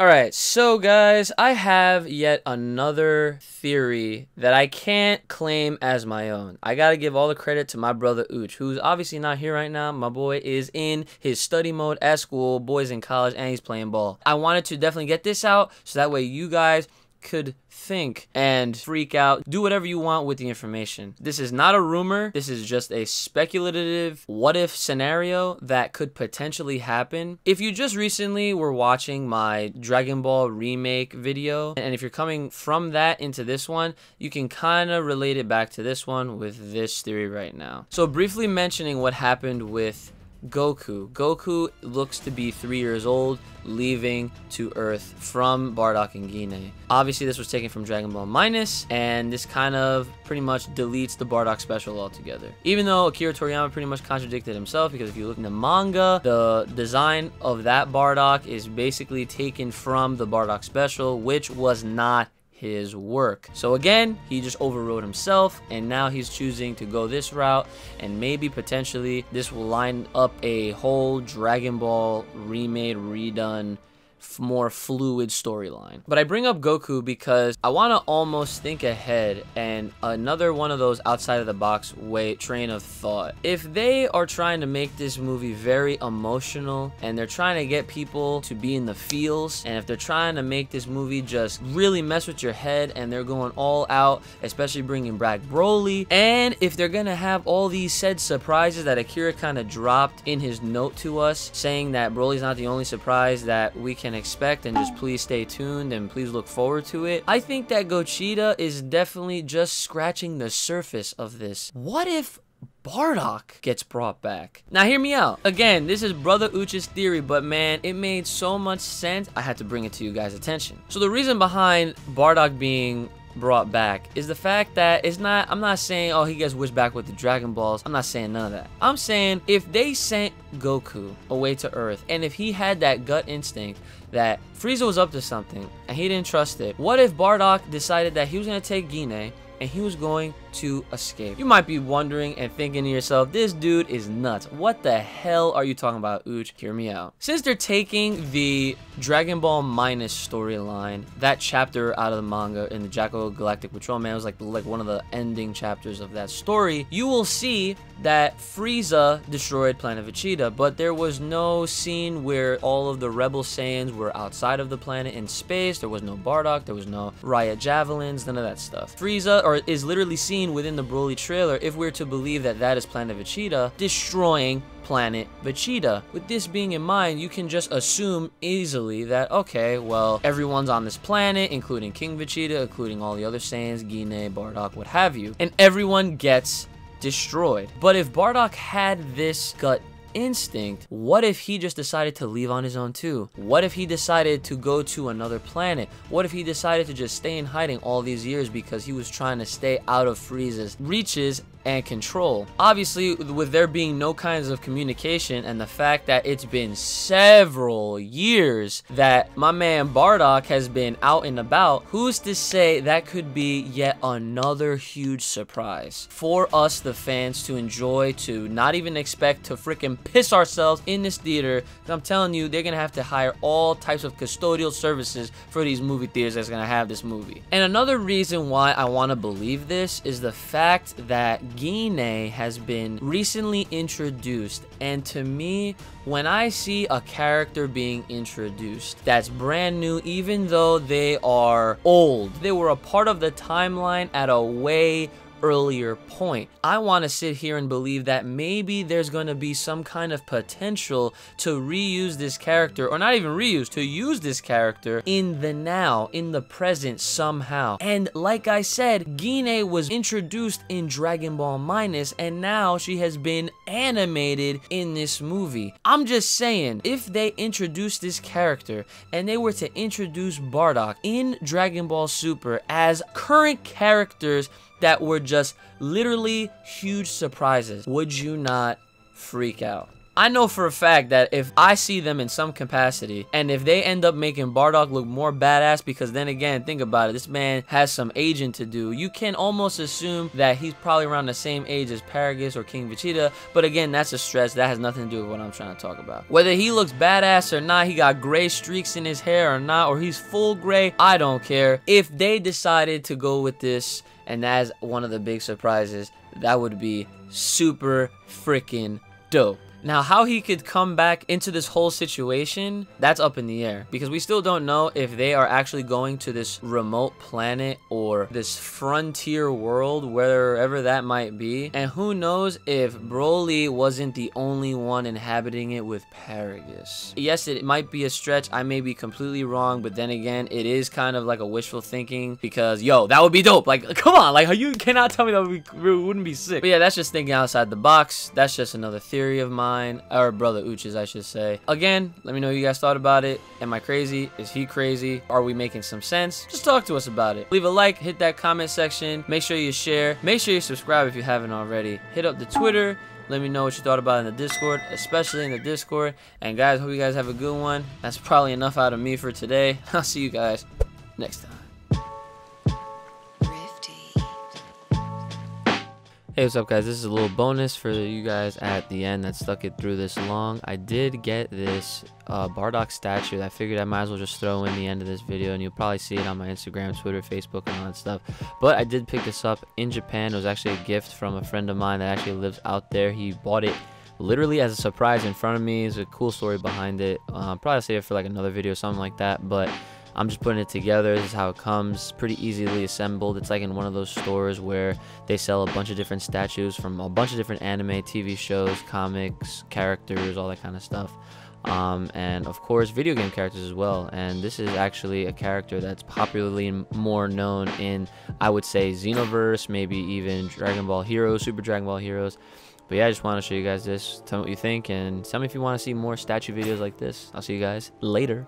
Alright, so guys, I have yet another theory that I can't claim as my own. I gotta give all the credit to my brother Uchi, who's obviously not here right now. My boy is in his study mode at school, boy's in college, and he's playing ball. I wanted to definitely get this out so that way you guys could think and freak out, do whatever you want with the information. This is not a rumor. This is just a speculative what if scenario that could potentially happen. If you just recently were watching my Dragon Ball remake video, and if you're coming from that into this one, you can kind of relate it back to this one with this theory right now. So briefly mentioning what happened with Goku. Goku looks to be 3 years old, leaving to Earth from Bardock Gine. Obviously, this was taken from Dragon Ball Minus, and this kind of pretty much deletes the Bardock special altogether. Even though Akira Toriyama pretty much contradicted himself, because if you look in the manga, the design of that Bardock is basically taken from the Bardock special, which was not his work. So again, he just overrode himself, and now he's choosing to go this route, and maybe potentially this will line up a whole Dragon Ball remade, redone, more fluid storyline. But I bring up Goku because I want to almost think ahead, and another one of those outside of the box train of thought. If they are trying to make this movie very emotional, and they're trying to get people to be in the feels, and if they're trying to make this movie just really mess with your head, and they're going all out, especially bringing back Broly, and if they're gonna have all these said surprises that Akira kind of dropped in his note to us, saying that Broly's not the only surprise that we can expect, and just please stay tuned and please look forward to it. I think that Gogeta is definitely just scratching the surface of this. What if Bardock gets brought back? Now hear me out. Again, this is Brother Uchi's theory, but man, it made so much sense, I had to bring it to you guys' attention. So the reason behind Bardock being brought back is the fact that I'm not saying, oh, he gets wished back with the Dragon Balls. I'm not saying none of that. I'm saying if they sent Goku away to Earth, and if he had that gut instinct that Frieza was up to something and he didn't trust it, what if Bardock decided that he was going to take Gine and he was going to escape? You might be wondering and thinking to yourself, this dude is nuts. What the hell are you talking about, Uchi? Hear me out. Since they're taking the Dragon Ball Minus storyline, that chapter out of the manga in the Jackal Galactic Patrolman was like one of the ending chapters of that story, you will see that Frieza destroyed Planet Vegeta, but there was no scene where all of the Rebel Saiyans were outside of the planet in space. There was no Bardock, there was no Riot Javelins, none of that stuff. Frieza is literally seen within the Broly trailer, if we're to believe that that is Planet Vegeta, destroying Planet Vegeta. With this being in mind, you can just assume easily that, okay, well, everyone's on this planet, including King Vegeta, including all the other Saiyans, Gine, Bardock, what have you, and everyone gets destroyed. But if Bardock had this gut instinct, what if he just decided to leave on his own too? What if he decided to go to another planet? What if he decided to just stay in hiding all these years because he was trying to stay out of Frieza's reaches and control? Obviously, with there being no kinds of communication, and the fact that it's been several years that my man Bardock has been out and about, who's to say that could be yet another huge surprise for us, the fans, to enjoy, to not even expect, to freaking piss ourselves in this theater? Because I'm telling you, they're gonna have to hire all types of custodial services for these movie theaters that's gonna have this movie. And another reason why I want to believe this is the fact that Gine has been recently introduced, and to me, when I see a character being introduced that's brand new, even though they are old, they were a part of the timeline at a way earlier point, I want to sit here and believe that maybe there's going to be some kind of potential to reuse this character, or not even reuse, to use this character in the now, in the present somehow. And like I said, Gine was introduced in Dragon Ball Minus, and now she has been animated in this movie. I'm just saying, if they introduce this character and they were to introduce Bardock in Dragon Ball Super as current characters that were just literally huge surprises, would you not freak out? I know for a fact that if I see them in some capacity, and if they end up making Bardock look more badass, because then again, think about it, this man has some aging to do. You can almost assume that he's probably around the same age as Paragus or King Vegeta, but again, that's a stretch. That has nothing to do with what I'm trying to talk about. Whether he looks badass or not, he got gray streaks in his hair or not, or he's full gray, I don't care. If they decided to go with this, and that's one of the big surprises, that would be super freaking dope. Now, how he could come back into this whole situation, that's up in the air, because we still don't know if they are actually going to this remote planet or this frontier world, wherever that might be. And who knows if Broly wasn't the only one inhabiting it with Paragus. Yes, it might be a stretch. I may be completely wrong, but then again, it is kind of like a wishful thinking, because, yo, that would be dope. Like, come on, like, you cannot tell me that wouldn't be sick. But yeah, that's just thinking outside the box. That's just another theory of mine. Or brother Uchi's, I should say. Again, let me know what you guys thought about it. Am I crazy? Is he crazy? Are we making some sense? Just talk to us about it. Leave a like, hit that comment section, make sure you share, make sure you subscribe if you haven't already. Hit up the Twitter, let me know what you thought about it in the Discord, especially in the Discord. And guys, hope you guys have a good one. That's probably enough out of me for today. I'll see you guys next time. Hey, what's up, guys? This is a little bonus for you guys at the end that stuck it through this long. I did get this Bardock statue that I figured I might as well just throw in the end of this video, and you'll probably see it on my Instagram, Twitter, Facebook, and all that stuff. But I did pick this up in Japan. It was actually a gift from a friend of mine that actually lives out there. He bought it literally as a surprise in front of me. There's a cool story behind it. Probably save it for like another video or something like that, but I'm just putting it together. This is how it comes, pretty easily assembled. It's like in one of those stores where they sell a bunch of different statues from a bunch of different anime, TV shows, comics, characters, all that kind of stuff. And of course video game characters as well. And this is actually a character that's popularly more known in, I would say, Xenoverse, maybe even Dragon Ball Heroes, Super Dragon Ball Heroes. But yeah, I just want to show you guys this. Tell me what you think, and tell me if you want to see more statue videos like this. I'll see you guys later.